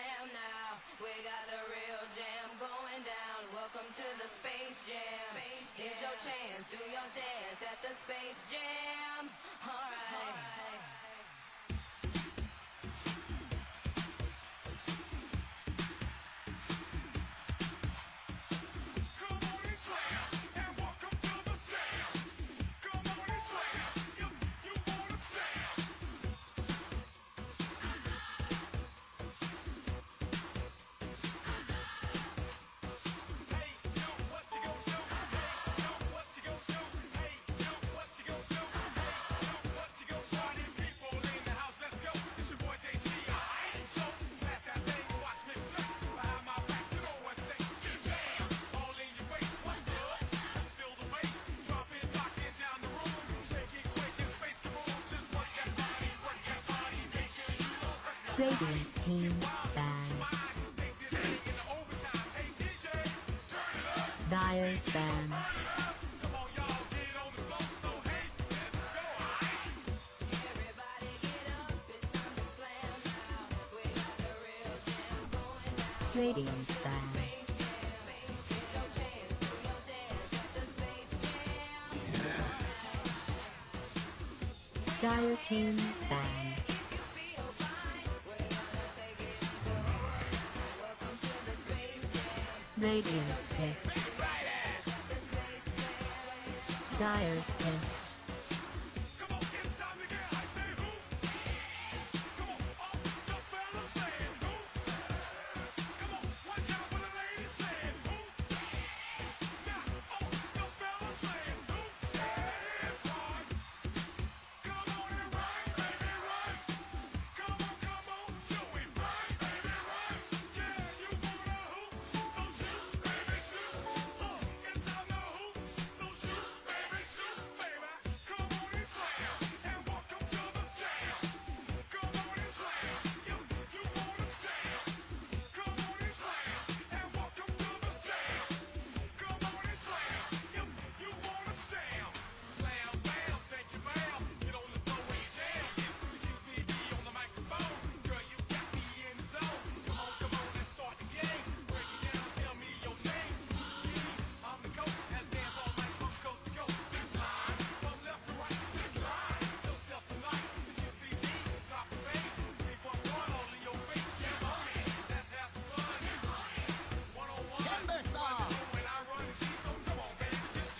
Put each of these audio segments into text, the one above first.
slam now. We got the real jam going down. Welcome to the Space Jam. Here's your chance, do your dance at the Space Jam. Alright. Radiant Team Band. Dyer's Band. Radiant's Band. Dyer Team Band. Radiant's pick. Dyer's pick.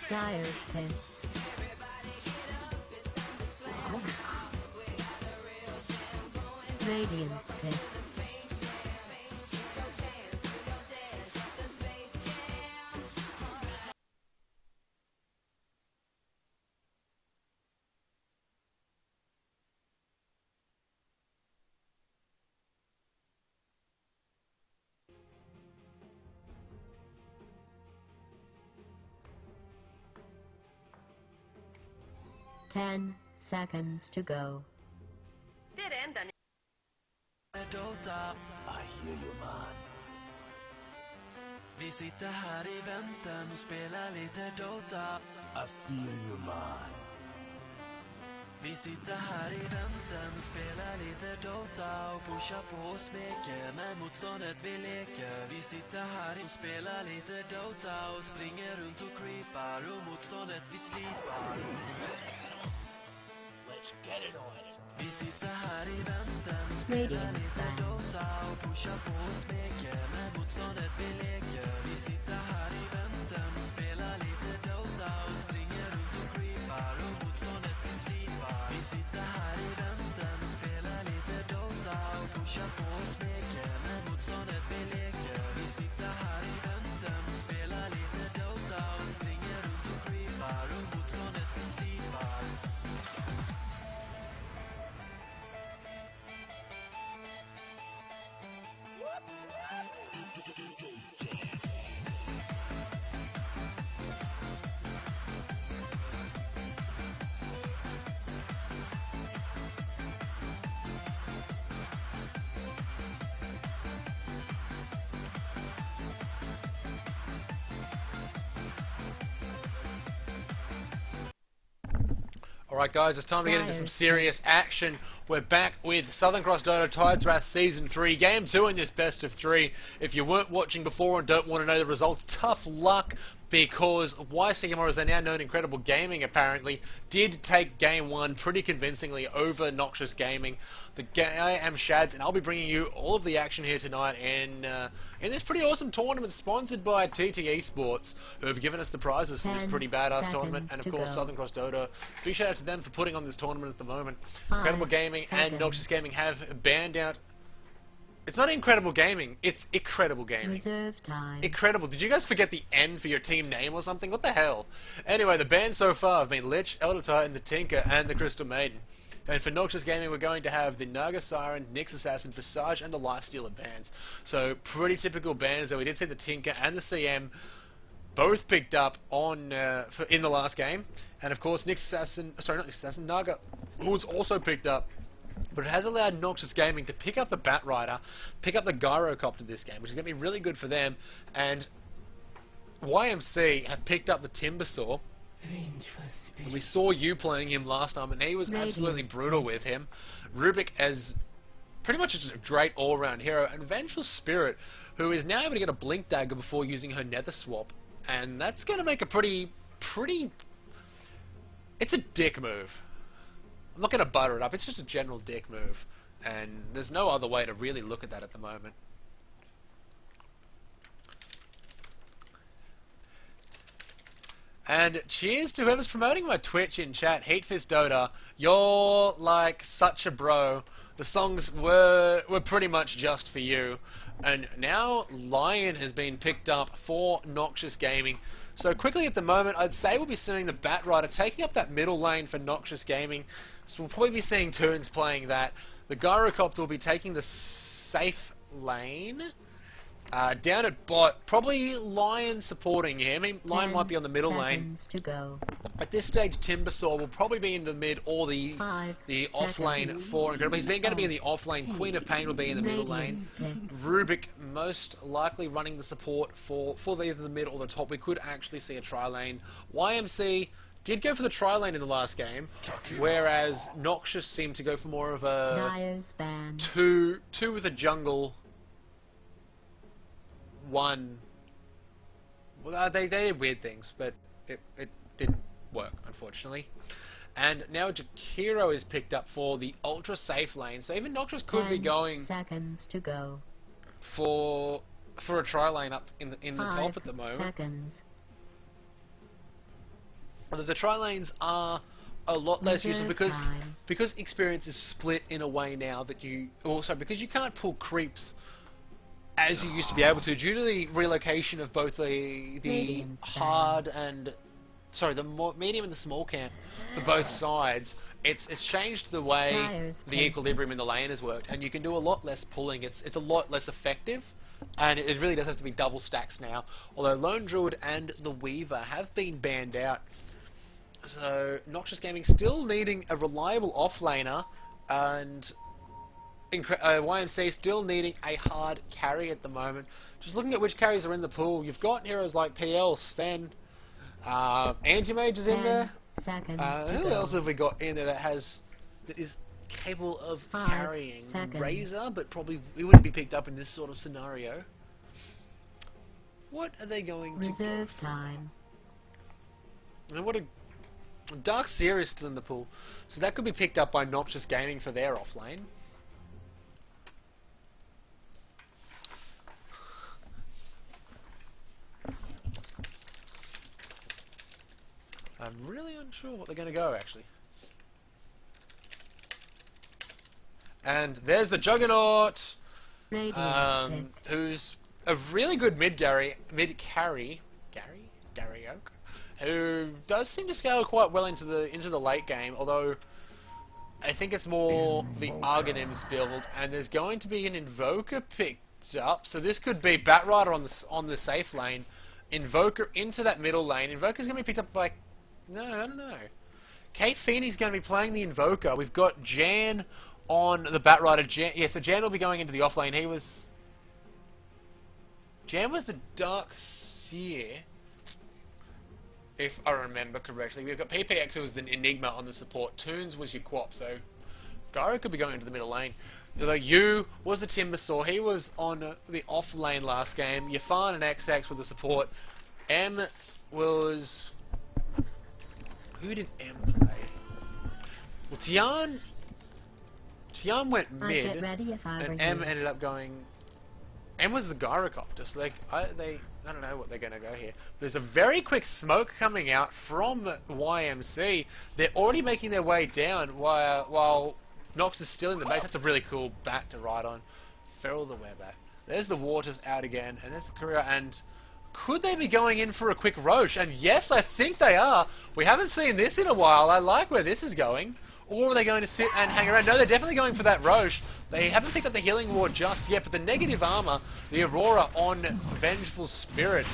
Dyer's pick. Radiant's pick. Ten seconds to go. Det är det enda ni... I hear you, man. Vi sitter här i väntan och spelar lite Dota. I feel you, man. Vi sitter här i väntan och spelar lite Dota och pushar på och smeker med motståndet vi leker. Vi sitter här och spelar lite Dota och springer runt och creepar och motståndet vi slipar. Let's get it on. Vi sitter här i väntan och spelar lite Dota och pushar på och smeker med motståndet vi leker. Vi sitter här i väntan och spelar lite Dota och springer runt och creepar och motståndet vi slipar. Vi sitter här i väntan och spelar lite Dota och pushar på och smeker med motståndet vi leker. Vi sitter här i väntan och spelar lite Dota och springer runt och creepar och motståndet vi slipar. Alright guys, it's time to get into some serious action. We're back with Southern Cross Dota Tides Wrath Season 3, Game 2 in this best of 3. If you weren't watching before and don't want to know the results, tough luck, because YCM, or as they're now known, Incredible Gaming, apparently, did take Game 1 pretty convincingly over Noxious Gaming. I am Shads, and I'll be bringing you all of the action here tonight in this pretty awesome tournament sponsored by TT Esports, who have given us the prizes for this pretty badass tournament, and of course Southern Cross Dota. Big shout out to them for putting on this tournament at the moment. Incredible Gaming and Noxious Gaming have banned out... It's not Incredible Gaming, it's Incredible Gaming. Reserve time. Incredible. Did you guys forget the N for your team name or something? What the hell? Anyway, the bans so far have been Lich, Elder Titan, the Tinker, and the Crystal Maiden. And for Noxious Gaming, we're going to have the Naga Siren, Nyx Assassin, Visage, and the Lifestealer bans. So, pretty typical bans, though we did see the Tinker and the CM both picked up on in the last game. And of course, Nyx Assassin, sorry, not Nyx Assassin, Naga, who was also picked up. But it has allowed Noxious Gaming to pick up the Bat Rider, pick up the Gyrocopter this game, which is going to be really good for them. And YMC have picked up the Timbersaw. We saw you playing him last time, and he was absolutely brutal with him. Rubik as pretty much just a great all-round hero, and Vengeful Spirit, who is now able to get a Blink Dagger before using her Nether Swap. And that's going to make a pretty... It's a dick move. I'm not going to butter it up, it's just a general dick move. And there's no other way to really look at that at the moment. And cheers to whoever's promoting my Twitch in chat, Heatfist Dota. You're like such a bro. The songs were pretty much just for you. And now Lion has been picked up for Noxious Gaming. So quickly at the moment, I'd say we'll be seeing the Bat Rider taking up that middle lane for Noxious Gaming. So we'll probably be seeing Toons playing that. The Gyrocopter will be taking the safe lane. Down at bot, probably Lion supporting him. Lion might be on the middle lane. To go. At this stage, Timbersaw will probably be in the mid or the off lane for Incredible. He's going to be in the off lane. Queen of Pain will be in the middle lane. Rubik most likely running the support for either the mid or the top. We could actually see a tri lane. YMC did go for the tri lane in the last game, whereas Noxious seemed to go for more of a two with a jungle. One. Well, they did weird things, but it didn't work, unfortunately. And now Jakiro is picked up for the ultra safe lane, so even Noxious could be going seconds to go for a tri lane up in the top at the moment. Seconds. The tri lanes are a lot less useful because experience is split in a way now that because you can't pull creeps as you used to be able to, due to the relocation of both the hard and the medium and the small camp for both sides. It's changed the way the equilibrium in the lane has worked, and you can do a lot less pulling. It's a lot less effective, and it really does have to be double stacks now. Although Lone Druid and the Weaver have been banned out, so Noxious Gaming still needing a reliable offlaner, and YMC still needing a hard carry at the moment. Just looking at which carries are in the pool, you've got heroes like PL, Sven, Anti-Mage is in there. Who else have we got in there that is capable of carrying? Razor, but probably he wouldn't be picked up in this sort of scenario. What are they going to go for? Time. And what a Dark Seer is still in the pool, so that could be picked up by Noxious Gaming for their offlane. I'm really unsure what they're going to go, actually. And there's the Juggernaut, who's a really good mid carry, Gary Oak, who does seem to scale quite well into the late game. Although I think it's more the Argonim's build, and there's going to be an Invoker picked up, so this could be Bat Rider on the safe lane, Invoker into that middle lane. Invoker's going to be picked up by I don't know. Kate Feeney's going to be playing the Invoker. We've got Jan on the Bat Rider. So Jan will be going into the offlane. Jan was the Dark Seer, if I remember correctly. We've got PPX, who was the Enigma on the support. Toons was your Quap. So Gyro could be going into the middle lane. Although you was the Timbersaw, he was on the off lane last game. Yafan and XX with the support. M was... Who did M play? Well, Tian went I'd mid, get ready if I were and M you. ended up going... M was the Gyrocopter, so I don't know what they're going to go here. There's a very quick smoke coming out from YMC. They're already making their way down while Nox is still in the base. That's a really cool bat to ride on. Feral the Werebat. There's the Waters out again, and there's the Courier, and could they be going in for a quick Roche? And yes, I think they are. We haven't seen this in a while. I like where this is going. Or are they going to sit and hang around? No, they're definitely going for that Roche. They haven't picked up the Healing Ward just yet, but the negative armor, the Aurora on Vengeful Spirit.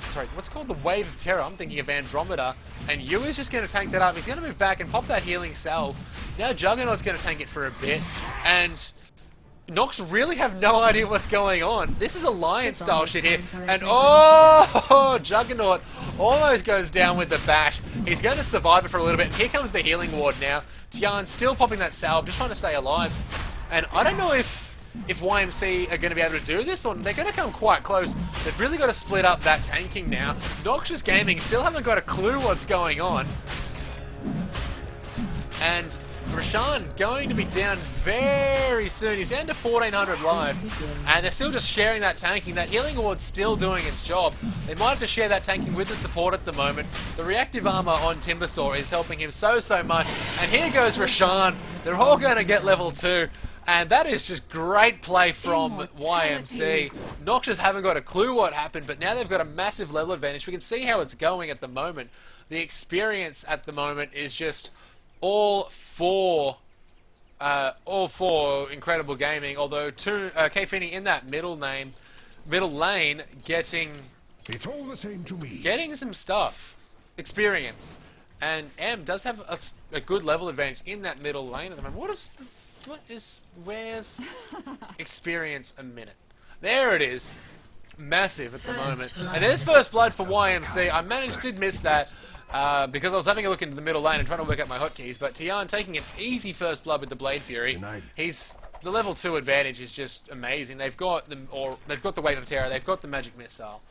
Sorry, what's called the Wave of Terror? I'm thinking of Andromeda. And Yu is just going to tank that up. He's going to move back and pop that healing salve. Now Juggernaut's going to tank it for a bit. And Nox really have no idea what's going on. This is Alliance style shit here. And oh, Juggernaut almost goes down with the bash. He's going to survive it for a little bit. And here comes the healing ward now. Tian still popping that salve, just trying to stay alive. And I don't know if YMC are going to be able to do this, or they're going to come quite close. They've really got to split up that tanking now. Noxious Gaming still haven't got a clue what's going on. And Rashan going to be down very soon. He's down to 1400 life. And they're still just sharing that tanking. That healing ward's still doing its job. They might have to share that tanking with the support at the moment. The reactive armor on Timbersaw is helping him so much. And here goes Rashan. They're all going to get level 2. And that is just great play from YMC. Noxious haven't got a clue what happened, but now they've got a massive level advantage. We can see how it's going at the moment. The experience at the moment is just all for Incredible Gaming. Although K-Fini in that middle lane, getting It's all the same to me. getting some stuff, experience, and M does have a good level advantage in that middle lane at the moment. Where's experience a minute? There it is. Massive at the moment. And there's first blood for YMC. I managed to miss that because I was having a look into the middle lane and trying to work out my hotkeys. But Tian taking an easy first blood with the Blade Fury. The level 2 advantage is just amazing. They've got the Wave of Terror. They've got the Magic Missile,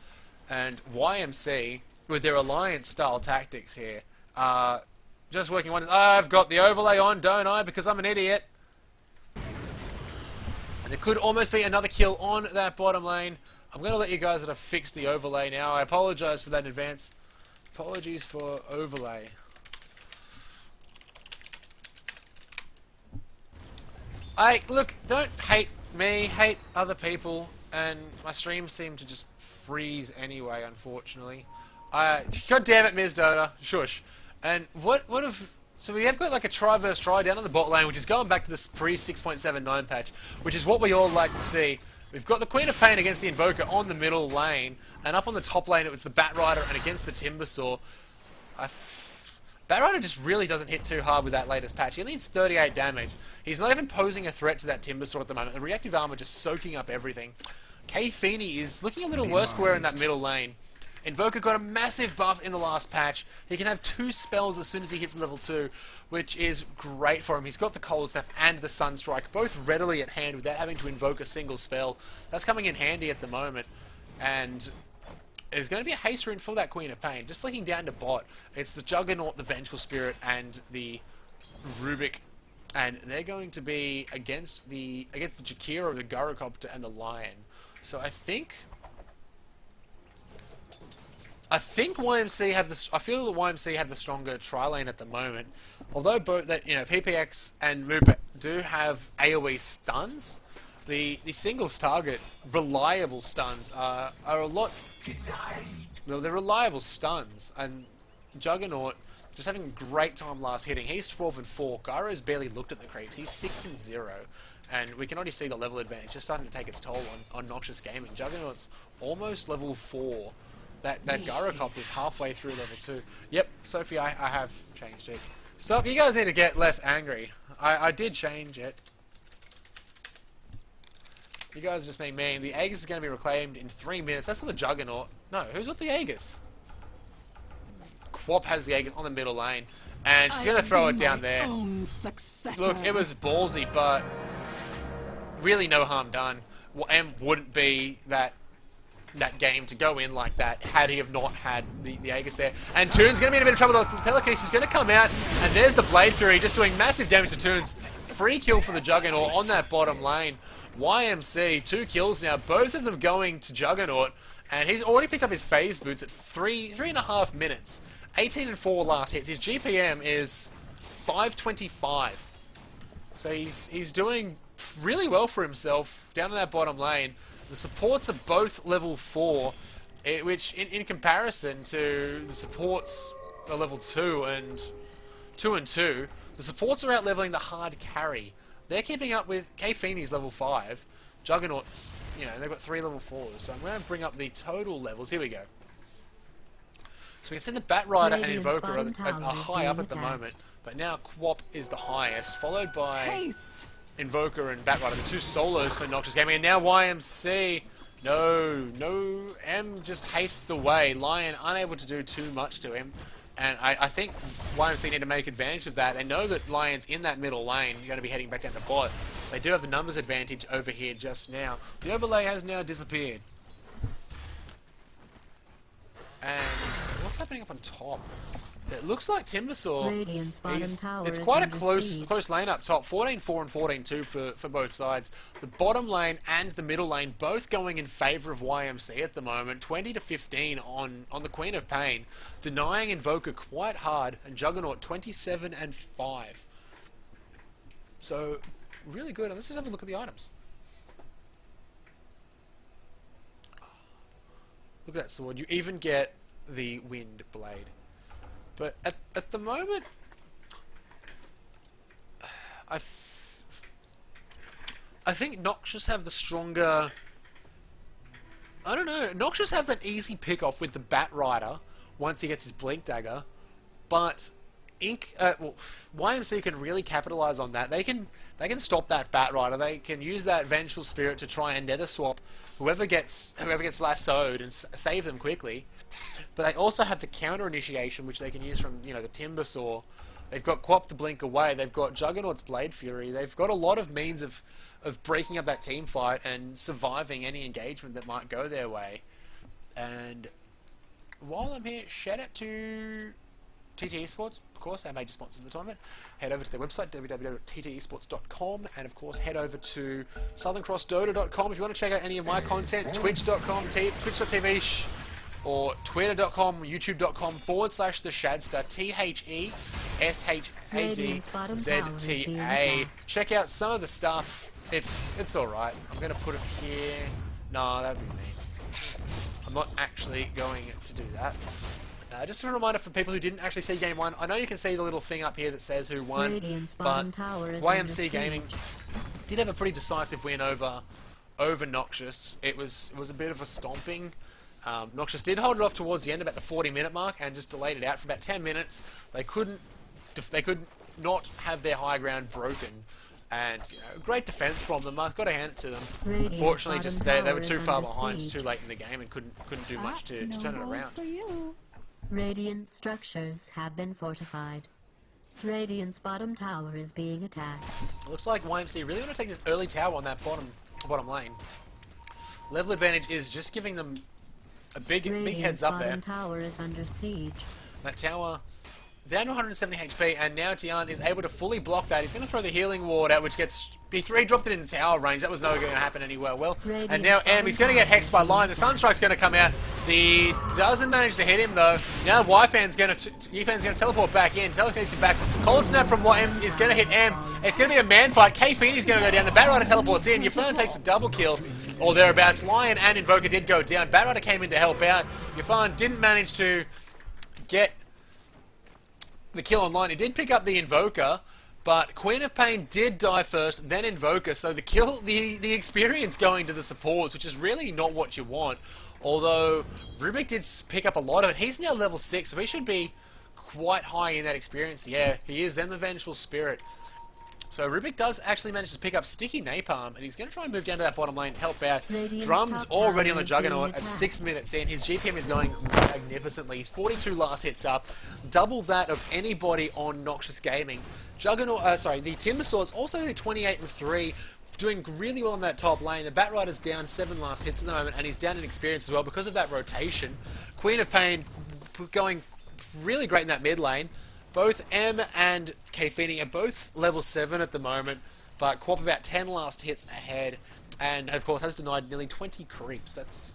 and YMC with their alliance style tactics here. Just working wonders. I've got the overlay on, don't I? Because I'm an idiot. There could almost be another kill on that bottom lane. I'm going to let you guys that have fixed the overlay now. I apologize for that in advance. Apologies for overlay. Look, don't hate me, hate other people. And my streams seem to just freeze anyway, unfortunately. God damn it, Ms. Dota. Shush. And what if... So we have got like a try versus try down on the bot lane, which is going back to this pre-6.79 patch, which is what we all like to see. We've got the Queen of Pain against the Invoker on the middle lane, and up on the top lane it was the Bat Rider and against the Timbersaw. Bat Rider just really doesn't hit too hard with that latest patch. He only needs 38 damage. He's not even posing a threat to that Timbersaw at the moment. The reactive armor just soaking up everything. K-Fini is looking a little worse for wear in that middle lane. Invoker got a massive buff in the last patch. He can have 2 spells as soon as he hits level 2, which is great for him. He's got the Cold Snap and the Sunstrike, both readily at hand without having to invoke a single spell. That's coming in handy at the moment. And there's going to be a haste rune for that Queen of Pain. Just flicking down to bot, it's the Juggernaut, the Vengeful Spirit, and the Rubik. And they're going to be against the Jakira, the Gyrocopter, and the Lion. So I think YMC have the. I feel that YMC have the stronger tri lane at the moment. Although both that PPX and Moop do have AOE stuns, the singles target reliable stuns are a lot. Well, they're reliable stuns, and Juggernaut just having a great time last hitting. He's 12-4. Gyro's barely looked at the creeps. He's 6-0. And we can already see the level advantage just starting to take its toll on Noxious Gaming. Juggernaut's almost level 4. That Gyrocopter is halfway through level 2. Yep, Sophie, I have changed it. Stop, you guys need to get less angry. I did change it. You guys are just being mean. The Aegis is going to be reclaimed in 3 minutes. That's not the Juggernaut. No, who's got the Aegis? Quap has the Aegis on the middle lane, and she's going to throw it down there. Look, it was ballsy, but really no harm done. M wouldn't be that game to go in like that had he have not had the Aegis there. And Toon's going to be in a bit of trouble. The telekinesis is going to come out, and there's the Blade Fury just doing massive damage to Toon's. Free kill for the Juggernaut on that bottom lane. YMC, 2 kills now, both of them going to Juggernaut, and he's already picked up his phase boots at 3.5 minutes. 18 and 4 last hits. His GPM is 525. So he's doing really well for himself down in that bottom lane. The supports are both level 4, which in comparison to the supports are level 2 and 2, the supports are out leveling the hard carry. They're keeping up with K-Feeney's level 5. Juggernaut's, they've got 3 level 4s. So I'm going to bring up the total levels. Here we go. So we can see the Batrider and Invoker are high up at the moment, but now Quap is the highest, followed by Invoker and Batrider, the 2 solos for Noxious Gaming, and now YMC. No, M just hastes away. Lion unable to do too much to him, and I think YMC need to make advantage of that. They know that Lion's in that middle lane, going to be heading back down to bot. They do have the numbers advantage over here just now. The overlay has now disappeared. And what's happening up on top? It looks like Timbersaw. It's quite a close lane up top. 14-4 and 14-2 for both sides. The bottom lane and the middle lane both going in favour of YMC at the moment. 20-15 on the Queen of Pain, denying Invoker quite hard, and Juggernaut 27 and 5. So really good. Let's just have a look at the items. Look at that sword. You even get the Wind Blade. But at the moment, I think Noxious have the stronger... I don't know. Noxious have that easy pick-off with the Batrider once he gets his Blink Dagger. But YMC can really capitalize on that. They can stop that Batrider. They can use that Vengeful Spirit to try and nether swap whoever gets lassoed and save them quickly. But they also have the counter initiation, which they can use from the Timbersaw. They've got Quap to blink away. They've got Juggernaut's Blade Fury. They've got a lot of means of breaking up that team fight and surviving any engagement that might go their way. And while I'm here, shout out to TT Esports, of course, our major sponsor of the tournament. Head over to their website, www.ttesports.com, and of course head over to southerncrossdota.com if you want to check out any of my content, twitch.com, twitch.tv, or twitter.com, youtube.com/the Shadster, THESHADZTA. Check out some of the stuff. It's alright. I'm going to put it here. No, that would be mean. I'm not actually going to do that. Just a reminder for people who didn't actually see Game 1, I know you can see the little thing up here that says who won, but YMC Gaming did have a pretty decisive win over Noxious. It was a bit of a stomping. Noxious did hold it off towards the end, about the 40-minute mark, and just delayed it out for about 10 minutes. They could not have their high ground broken, and great defense from them. I've got to hand it to them. Unfortunately, just they were too far behind, too late in the game, and couldn't do much to turn it around. Radiant structures have been fortified. Radiant's bottom tower is being attacked. It looks like YMC really want to take this early tower on that bottom lane. Level advantage is just giving them a big heads up there. Radiant's bottom tower is under siege. That tower down to 170 HP, and now Tian is able to fully block that. He's going to throw the healing ward out, which gets... He dropped it in the tower range. That was never going to happen anywhere. Well, and now he's going to get hexed by Lion. The Sunstrike's going to come out. The doesn't manage to hit him, though. Now Yifan's going to teleport back in. Telekinesis back. Cold Snap from YM is going to hit M. It's going to be a man fight. K-Feeney's going to go down. The Batrider teleports in. Yafan takes a double kill, or thereabouts. Lion and Invoker did go down. Batrider came in to help out. Yafan didn't manage to get the kill online. He did pick up the Invoker, but Queen of Pain did die first, then Invoker, so the experience going to the supports, which is really not what you want. Although Rubik did pick up a lot of it. He's now level 6, so he should be quite high in that experience. Yeah, he is. Then the Vengeful Spirit. So Rubik does actually manage to pick up Sticky Napalm, and he's going to try and move down to that bottom lane, help out. Radiant's Drums top already on tower the is Juggernaut being at attacked. 6 minutes in. His GPM is going magnificently. He's 42 last hits up, double that of anybody on Noxious Gaming. Juggernaut, the Timbersaws also 28-3, doing really well in that top lane. The Batrider's down 7 last hits at the moment, and he's down in experience as well because of that rotation. Queen of Pain going really great in that mid lane. Both M and Kfini are both level 7 at the moment, but Quap about 10 last hits ahead, and of course has denied nearly 20 creeps. That's,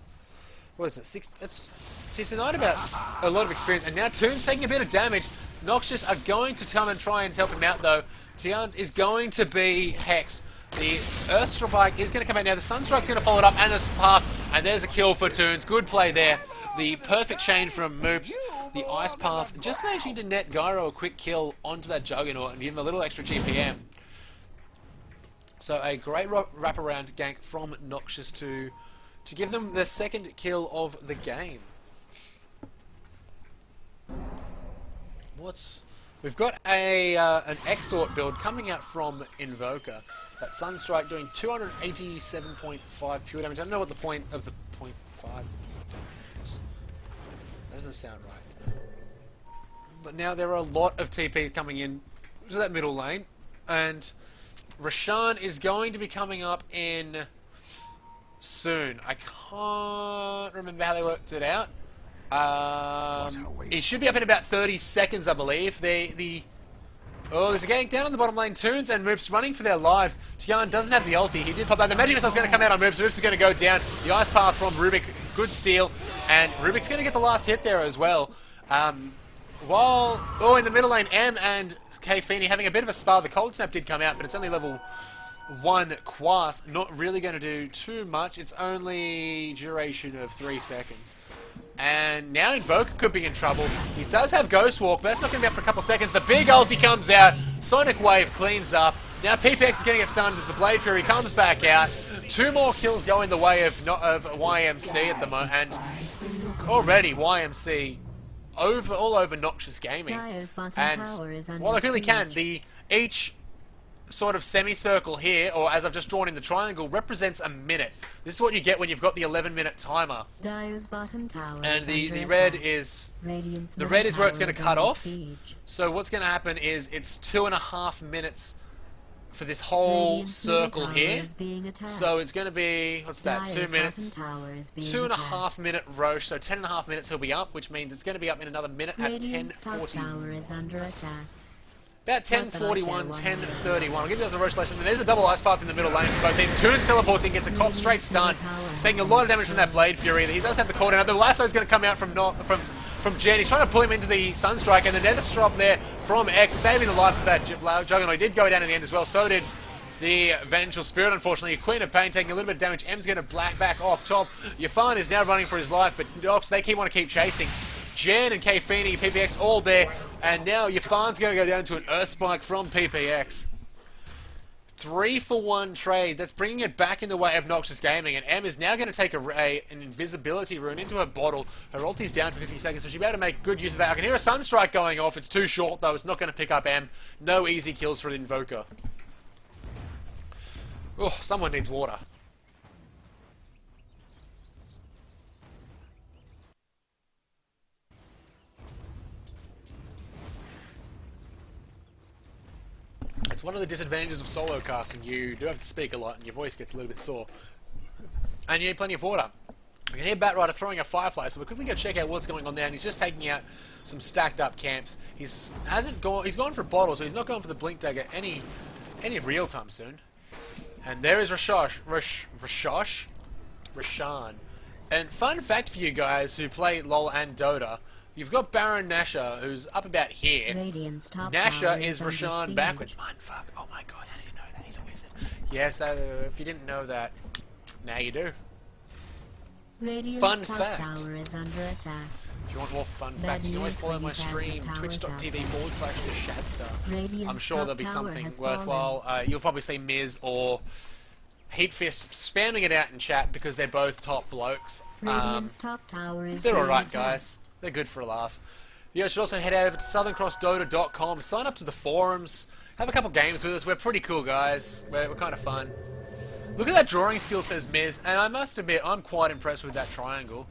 what is it, 6? He's denied about a lot of experience, and now Toon's taking a bit of damage. Noxious are going to come and try and help him out though. Tians is going to be hexed. The Earth Strike is going to come out now. The Sunstrike's going to follow it up, and the Path, and there's a kill for Toons. Good play there. The perfect chain from Moops. The Ice Path just managing to net Gyro a quick kill onto that Juggernaut and give him a little extra GPM. So a great wraparound gank from Noxious to give them the second kill of the game. We've got an Exort build coming out from Invoker. That Sunstrike doing 287.5 pure damage. I don't know what the point of the 0.5 is. That doesn't sound right. But now there are a lot of TPs coming in to that middle lane, and Rashan is going to be coming up in soon. I can't remember how they worked it out. It should be up in about 30 seconds, I believe. Oh, there's a gank down on the bottom lane. Toons and Moops running for their lives. Tian doesn't have the ulti. He did pop that. The Magic Missile's going to come out on Moops. Moops is going to go down. The Ice Path from Rubik. Good steal. And Rubik's going to get the last hit there as well. In the middle lane, M and Kfini having a bit of a spar. The Cold Snap did come out, but it's only level 1 Quas. Not really going to do too much. It's only duration of 3 seconds. And now Invoker could be in trouble. He does have Ghost Walk, but that's not going to be out for a couple of seconds. The big ulti comes out. Sonic Wave cleans up. Now PPX is going to get stunned as the Blade Fury comes back out. 2 more kills going the way of YMC at the moment. And already YMC all over Noxious Gaming. And while they really can, each sort of semicircle here, or as I've just drawn in the triangle, represents a minute. This is what you get when you've got the 11-minute timer. Dire's bottom tower And the red is where it's going to cut off. So what's going to happen is it's 2.5 minutes for this whole circle here. So it's going to be, what's that, 2 minutes, 2.5 minute Roche, so 10.5 minutes he'll be up, which means it's going to be up in another minute at 10:40. About 10:41, 10:31. I'll give you guys a Roche lesson. And there's a double Ice Path in the middle lane for both teams. Toons teleporting, gets a cop straight stun, taking a lot of damage from that Blade Fury. He does have the cooldown. The Lasso's going to come out from Jen. He's trying to pull him into the Sunstrike, and the Nether Strop there from X, saving the life of that Juggernaut. He did go down in the end as well. So did the Vengeful Spirit, unfortunately. Queen of Pain taking a little bit of damage. M's going to back off top. Yafan is now running for his life, but Nox, they want to keep chasing. Jen and Kfini, PPX all there, and now Yafan's going to go down to an Earth Spike from PPX. 3-for-1 trade. That's bringing it back in the way of Noxious Gaming, and M is now going to take an invisibility rune into her bottle. Her ulti's down for 50 seconds, so she'll be able to make good use of that. I can hear a Sunstrike going off. It's too short, though. It's not going to pick up M. No easy kills for an Invoker. Oh, someone needs water. It's one of the disadvantages of solo casting. You do have to speak a lot and your voice gets a little bit sore. And you need plenty of water. I can hear Batrider throwing a Firefly, so we're quickly going to check out what's going on there, and he's just taking out some stacked up camps. He's gone for a bottle, so he's not going for the Blink Dagger any real time soon. And there is Rashan. And fun fact for you guys who play LoL and Dota, you've got Baron Nasha, who's up about here. Nasha is Rashan backwards. Fuck. Oh my god, how did you know that? He's a wizard. Yes, if you didn't know that, now you do. Fun fact. If you want more fun facts, you can always follow my stream, twitch.tv/theshadster. I'm sure there'll be something worthwhile. You'll probably see Miz or Heatfist spamming it out in chat because they're both top blokes. They're alright, guys. They're good for a laugh. You guys should also head over to southerncrossdota.com, sign up to the forums, Have a couple games with us. We're pretty cool guys. We're kind of fun. Look at that drawing skill, says Miz, and I must admit, I'm quite impressed with that triangle.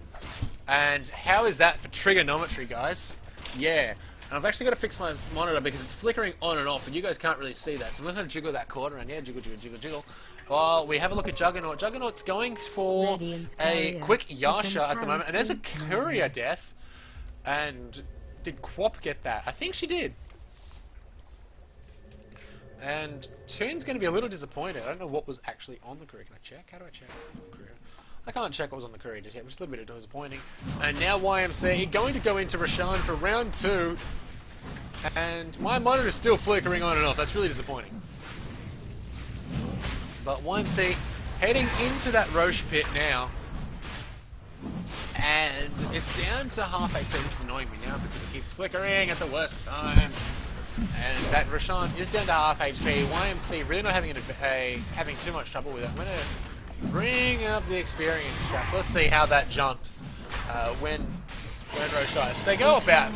And how is that for trigonometry, guys? Yeah. And I've actually got to fix my monitor because it's flickering on and off, and you guys can't really see that. So I'm going to jiggle that cord around. Yeah, jiggle, jiggle, jiggle, jiggle. Well, we have a look at Juggernaut. Juggernaut's going for a quick Yasha at the moment, and there's a courier death. And did Quap get that? I think she did. And Toon's going to be a little disappointed. I don't know what was actually on the courier. Can I check? How do I check the courier? I can't check what was on the courier just yet, which is a little bit disappointing. And now YMC going to go into Rashan for round 2. And my monitor is still flickering on and off. That's really disappointing. But YMC heading into that Roche pit now. And it's down to half HP. This is annoying me now because it keeps flickering at the worst time. And that Rashan is down to half HP. YMC really not having having too much trouble with it. I'm going to bring up the experience graph. So let's see how that jumps when Roche dies. So they go about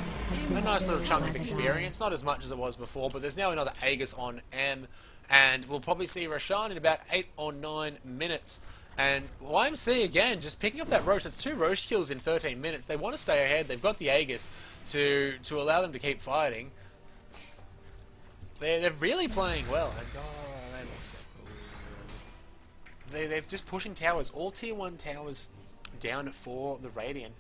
a nice little chunk of experience. Not as much as it was before, but there's now another Aegis on M. And we'll probably see Rashan in about 8 or 9 minutes. And YMC, again, just picking up that Roche. That's 2 Roche kills in 13 minutes. They want to stay ahead. They've got the Aegis to allow them to keep fighting. They're really playing well. They're just pushing towers. All tier 1 towers down for the Radiant.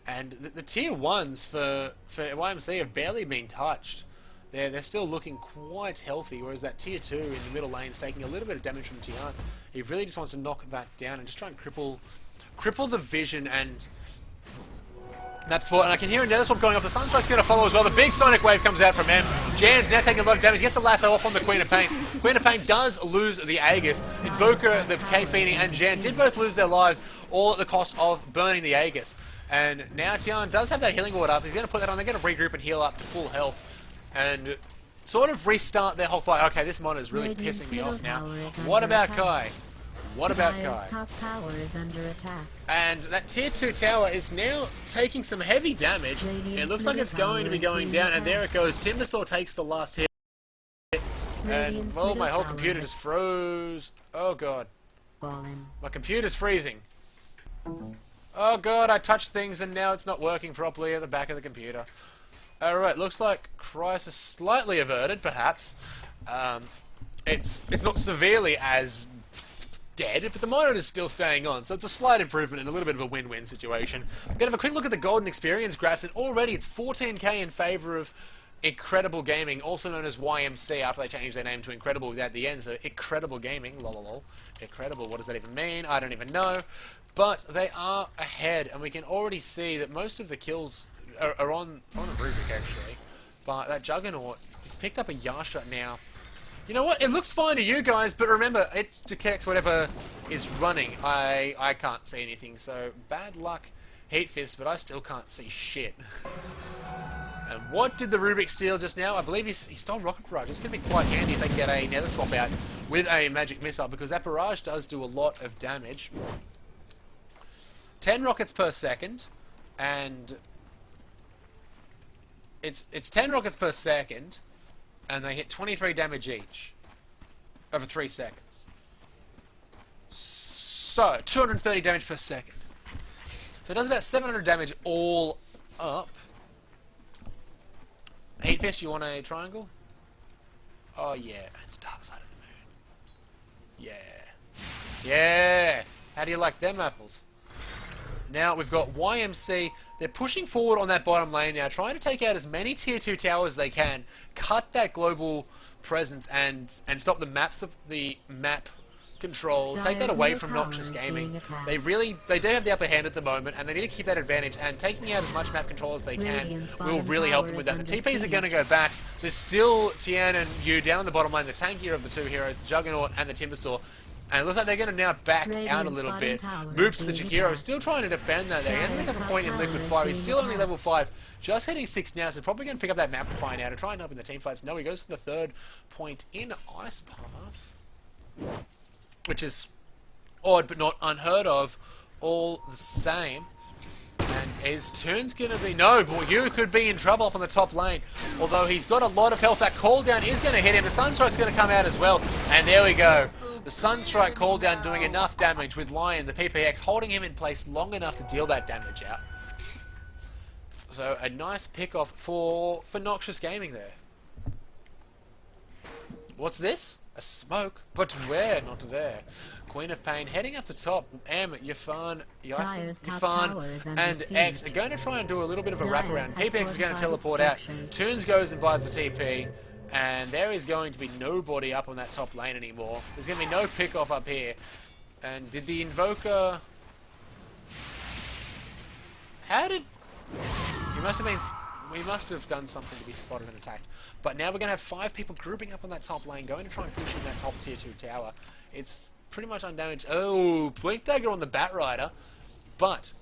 And the tier 1s for YMC have barely been touched. They're still looking quite healthy, whereas that tier 2 in the middle lane is taking a little bit of damage from Tian. He really just wants to knock that down and just try and cripple the vision, and that's what. And I can hear another swap going off. The Sunstrike's going to follow as well. The big Sonic Wave comes out from M. Jan's now taking a lot of damage. Gets the lasso off on the Queen of Pain. Queen of Pain does lose the Aegis. Invoker, the K-Feeny, and Jan did both lose their lives, all at the cost of burning the Aegis. And now Tian does have that healing ward up. He's going to put that on. They're going to regroup and heal up to full health. And sort of restart their whole fight. Okay, this monitor is really pissing me off now. What about Kai? What about Kai? Top tower is under attack. And that tier 2 tower is now taking some heavy damage. It looks like it's going to be going down, and there it goes. Timbersaw takes the last hit. And, well, my whole computer just froze. Oh, God. My computer's freezing. Oh, God, I touched things, and now it's not working properly at the back of the computer. Alright, looks like crisis slightly averted, perhaps. It's not severely as dead, but the monitor is still staying on, so it's a slight improvement and a little bit of a win-win situation. I'm going to have a quick look at the golden experience graphs, and already it's 14k in favour of Incredible Gaming, also known as YMC, after they changed their name to Incredible without the end, so Incredible Gaming, lol. Incredible, what does that even mean? I don't even know. But they are ahead, and we can already see that most of the kills are on a Rubik, actually. But that Juggernaut, he's picked up a Yasha now. You know what? It looks fine to you guys, but remember, it detects whatever is running. I can't see anything, so bad luck, Heat Fist, but I still can't see shit. And what did the Rubik steal just now? I believe he stole Rocket Barrage. It's going to be quite handy if they can get a Nether Swap out with a Magic Missile, because that Barrage does do a lot of damage. 10 rockets per second, and it's 10 rockets per second, and they hit 23 damage each over 3 seconds. So 230 damage per second. So it does about 700 damage all up. Heat Fist, you want a triangle? Oh yeah, it's Dark Side of the Moon. Yeah. Yeah! How do you like them apples? Now we've got YMC. They're pushing forward on that bottom lane now, trying to take out as many tier 2 towers as they can, cut that global presence, and stop the map control, take that away from Noxious Gaming. They do have the upper hand at the moment, and they need to keep that advantage, and taking out as much map control as they can will really help them with that. The TPs are going to go back. There's still Tian and Yu down on the bottom lane, the tankier of the 2 heroes, the Juggernaut and the Timbersaw. And it looks like they're going to now back out a little bit. Move to the Jakiro, still trying to defend that there. He hasn't picked up a point in Liquid Fire. He's still only level 5. Just hitting 6 now, so probably going to pick up that Amplify now to try and help in the team fights. No, he goes for the 3rd point in Ice Path, which is odd but not unheard of all the same. And his turn's going to be... No, boy, you could be in trouble up on the top lane. Although he's got a lot of health. That cooldown is going to hit him. The Sunstrike's going to come out as well. And there we go. The Sunstrike cooldown doing enough damage with Lion, the PPX, holding him in place long enough to deal that damage out. So a nice pick-off for Noxious Gaming there. What's this? A smoke? But where? Not there. Queen of Pain heading up the top. Yafan, and X are going to try and do a little bit of a wraparound. PPX is going to teleport out. Toons goes and buys the TP. And there is going to be nobody up on that top lane anymore. There's going to be no pick-off up here. And did the Invoker... How did... He must have been... We must have done something to be spotted and attacked. But now we're going to have 5 people grouping up on that top lane, going to try and push in that top tier 2 tower. It's pretty much undamaged. Oh, Blink Dagger on the Batrider. But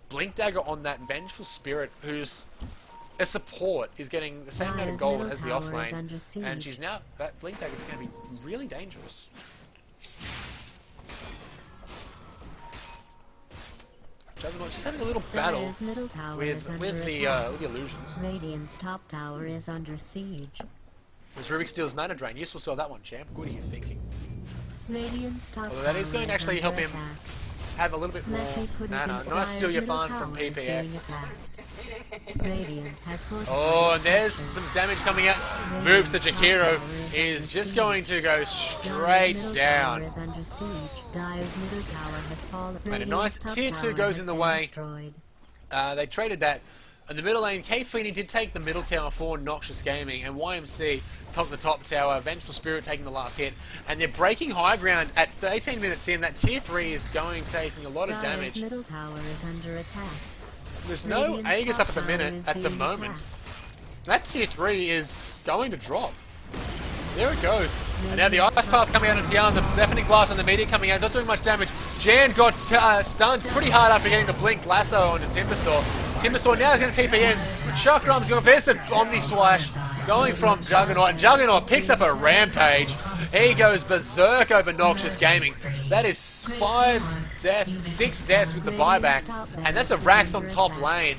Blink Dagger on that Vengeful Spirit, who's a support, is getting the same amount of gold as the off lane. And she's now... That Blink Dagger is going to be really dangerous. She's having a little battle with the illusions. Radiant's top tower is under siege. As Rubik steals mana drain. Useful saw that one, champ. Good are you thinking? Radiant's top Although that is going to actually help him have a little bit more mana. Nice steal your farm from PPX. Oh, and there's some damage coming out. Moves to Jakiro is just going to go straight down. And a nice tier 2 goes in the way. They traded that. In the middle lane, K-Feeny did take the middle tower for Noxious Gaming, and YMC took the top tower, Vengeful Spirit taking the last hit. And they're breaking high ground at 18 minutes in. That tier 3 is taking a lot of damage. Middle tower is under attack. There's no Aegis up at the moment. That tier 3 is going to drop. There it goes. And now the Ice Path coming out into Tian, the Deafening Blast and the Meteor coming out, not doing much damage. Jan got stunned pretty hard after getting the Blink Lasso onto Timbersaw. Timbersaw now is going to TP in. Chakrum's going to there's the Omni Slash going from Juggernaut. And Juggernaut picks up a Rampage. He goes berserk over Noxious Gaming. That is 6 deaths with the buyback. And that's a Rax on top lane.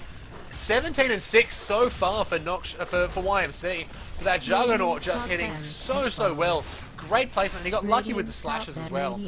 17 and 6 so far for YMC. That Juggernaut just hitting so well. Great placement. He got lucky with the slashes as well.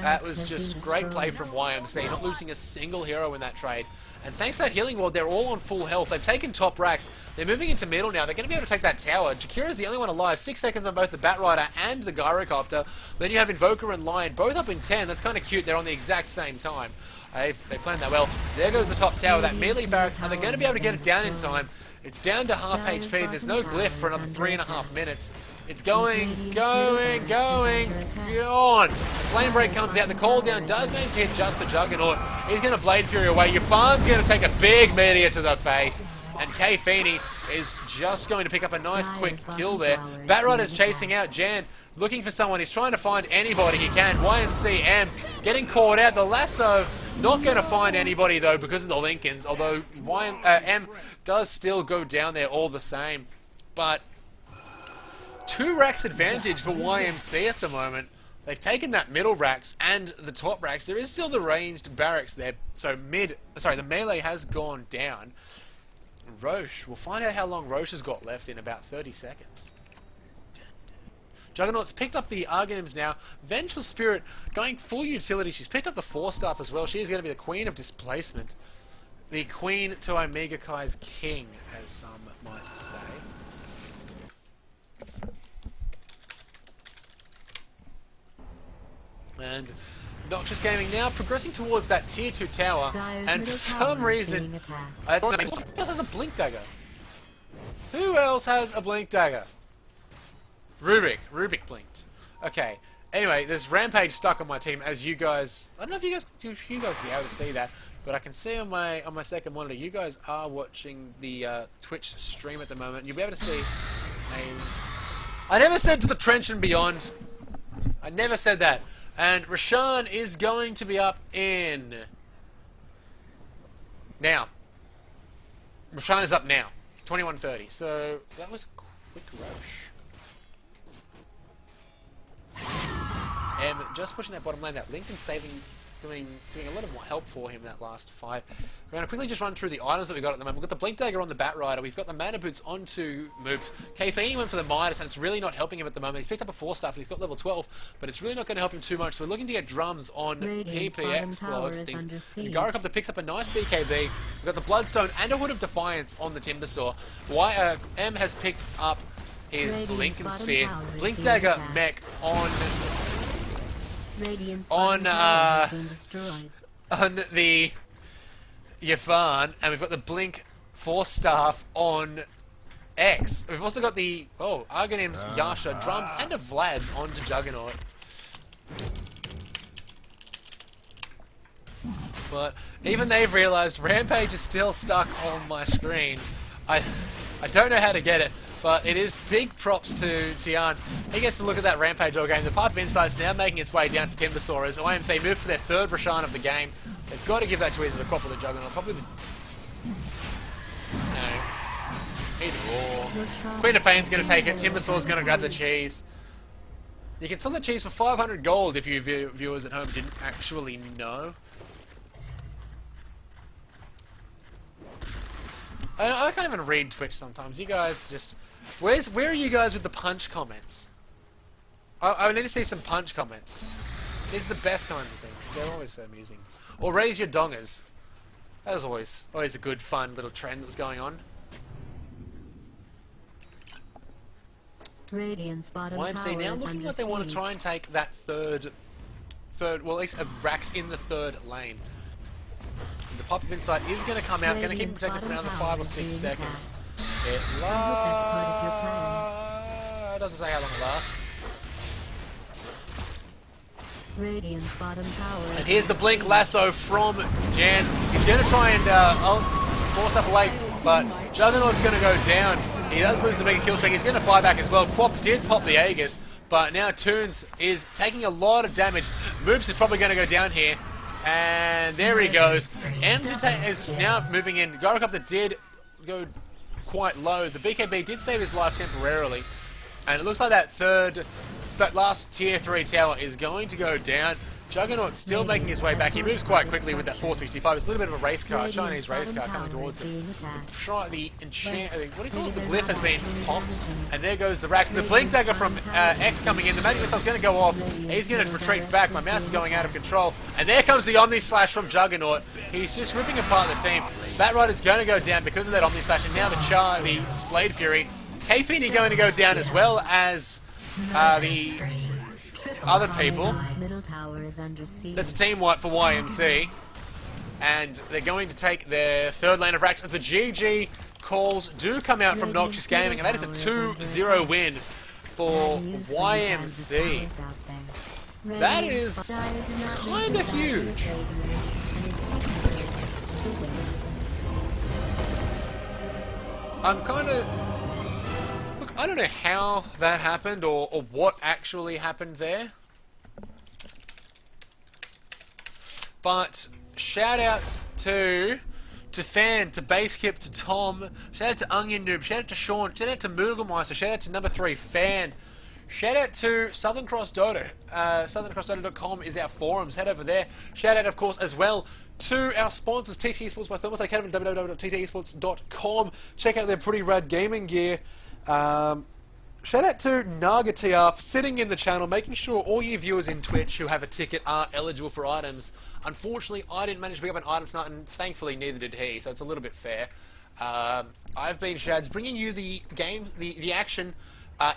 That was just great play from YMC. Not losing a single hero in that trade. And thanks to that healing ward, they're all on full health. They've taken top racks. They're moving into middle now. They're going to be able to take that tower. Jakira's the only one alive. 6 seconds on both the Batrider and the Gyrocopter. Then you have Invoker and Lion, both up in 10. That's kind of cute. They're on the exact same time. They planned that well. There goes the top tower. That melee barracks. Are they going to be able to get it down in time? It's down to half HP. There's no glyph for another 3.5 minutes. It's going. Flame Break comes out. The cooldown does manage to hit just the Juggernaut. He's going to Blade Fury away. Yufan's going to take a big meteor to the face. And K-Feeny is just going to pick up a nice quick kill there. Batrider's chasing out Jan, looking for someone. He's trying to find anybody he can. YMC M getting caught out. The lasso not going to find anybody though because of the Lincolns. Although M does still go down there all the same. But 2 racks advantage for YMC at the moment. They've taken that middle racks and the top racks. There is still the ranged barracks there. So the melee has gone down. Roche, we'll find out how long Roche has got left in about 30 seconds. Juggernaut's picked up the Arganims now. Vengeful Spirit going full utility. She's picked up the 4-staff as well. She is going to be the Queen of Displacement. The Queen to Omega Kai's King, as some might say. And Noxious Gaming now progressing towards that tier 2 tower, and for some reason, who else has a Blink Dagger? Who else has a Blink Dagger? Rubik blinked. Okay. Anyway, there's Rampage stuck on my team, as you guys. I don't know if you guys will be able to see that, but I can see on my second monitor. You guys are watching the Twitch stream at the moment. You'll be able to see. I never said to the trench and beyond. I never said that. And Rashan is going to be up in... Now. Rashan is up now. 21:30. So, that was a quick rush. And just pushing that bottom lane, that Lincoln saving doing a lot of help for him that last fight. We're going to quickly just run through the items that we got at the moment. We've got the Blink Dagger on the Bat Rider. We've got the Mana Boots onto Moops. Kayfini went for the Midas, and it's really not helping him at the moment. He's picked up a 4-staff, and he's got level 12, but it's really not going to help him too much. So we're looking to get drums on PPX blocks things. And Gyrocopter picks up a nice BKB. We've got the Bloodstone and a Hood of Defiance on the Timbersaw. M has picked up his Lincoln Sphere. Blink Dagger mech on the Yvonne, and we've got the Blink 4-staff on X. We've also got the Argonim's Yasha drums and a Vlad's onto Juggernaut. But even they've realised Rampage is still stuck on my screen. I don't know how to get it, but it is big props to Tian. He gets to look at that Rampage all game. The Pipe of Insight's now making its way down for Timbersaw as YMC move for their 3rd Rashan of the game. They've got to give that to either the Crop or the Juggernaut. Probably the... No. Either or. Queen of Pain's going to take it. Timbersaw's going to grab the cheese. You can sell the cheese for 500 gold if you viewers at home didn't actually know. I can't even read Twitch sometimes. You guys just... Where are you guys with the punch comments? I need to see some punch comments. These are the best kinds of things. They're always so amusing. Or raise your dongers. That was always a good, fun little trend that was going on. YMC now looking like they want to try and take that third, well, at least a Rax in the 3rd lane. And the Pop of Insight is going to come out, going to keep him protected for another 5 or 6 seconds. It doesn't say how long it lasts. And here's the Blink Lasso from Jan. He's going to try and force up away, but Juggernaut's going to go down. He does lose the mega kill streak. He's going to buy back as well. Quap did pop the Aegis, but now Toons is taking a lot of damage. Moops is probably going to go down here, and there he goes. Is now moving in. Gyrocopter did go quite low. The BKB did save his life temporarily, and it looks like that last tier 3 tower is going to go down. Juggernaut still making his way back. He moves quite quickly with that 465. It's a little bit of a race car, a Chinese race car coming towards him. The enchant, what do you call it? The glyph has been popped, and there goes the Rax. The Blink Dagger from X coming in. The Magic Missile's going to go off. He's going to retreat back. My mouse is going out of control, and there comes the Omni Slash from Juggernaut. He's just ripping apart the team. Bat Rider's going to go down because of that Omni Slash, and now the Blade Fury. Kayfini going to go down as well as the other people. That's a team wipe for YMC, and they're going to take their 3rd lane of Rax as the GG calls do come out from Noxious Gaming, and that is a 2-0 win for YMC. That is kind of huge. I'm kind of... Look, I don't know how that happened or what actually happened there. But shout-outs to Fan, to Basekip, to Tom, shout-out to Onion Noob, shout-out to Sean, shout-out to Moogelmeister, shout-out to number 3, Fan. Shout-out to Southern Cross Dota. SouthernCrossDota.com is our forums. Head over there. Shout-out, of course, as well to our sponsors, TT Esports by Thermaltake. Head over to www.ttesports.com. Check out their pretty rad gaming gear. Shout out to NagaTR for sitting in the channel, making sure all you viewers in Twitch who have a ticket are eligible for items. Unfortunately, I didn't manage to pick up an item tonight, and thankfully neither did he, so it's a little bit fair. I've been Shads, bringing you the action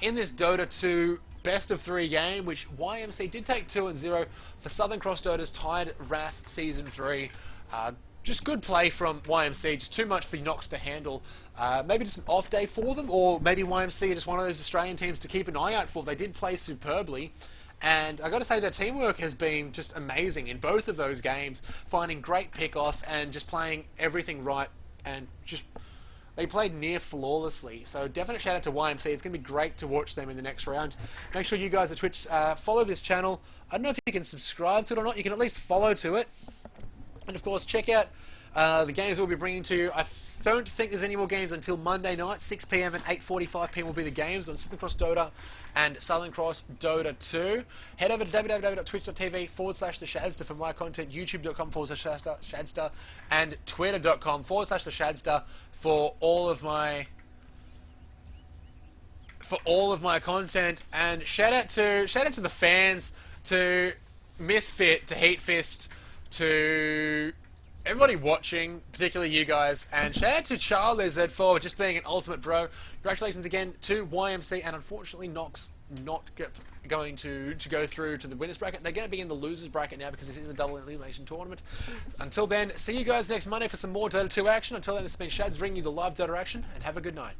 in this Dota 2 best of 3 game, which YMC did take 2-0 for Southern Cross Dota's Tide Wrath Season 3. Just good play from YMC, just too much for NOX to handle. Maybe just an off day for them, or maybe YMC are just one of those Australian teams to keep an eye out for. They did play superbly, and I got to say their teamwork has been just amazing in both of those games, finding great pick-offs and just playing everything right, and just they played near flawlessly. So definite shout out to YMC. It's going to be great to watch them in the next round. Make sure you guys at Twitch follow this channel. I don't know if you can subscribe to it or not. You can at least follow to it. And of course, check out the games we'll be bringing to you. don't think there's any more games until Monday night, 6 p.m. and 8:45 p.m. will be the games on Southern Cross Dota and Southern Cross Dota 2. Head over to www.twitch.tv/theshadster for my content, youtube.com/theshadster, and twitter.com/theshadster for all of my content. And shout out to the fans, to Misfit, to Heat Fist, to everybody watching, particularly you guys, and shout out to Charlizard for just being an ultimate bro. Congratulations again to YMC, and unfortunately NOX not going to go through to the winners bracket. They're going to be in the losers bracket now because this is a double elimination tournament. Until then, see you guys next Monday for some more Dota 2 action. Until then, this has been Shads bringing you the live Dota action, and have a good night.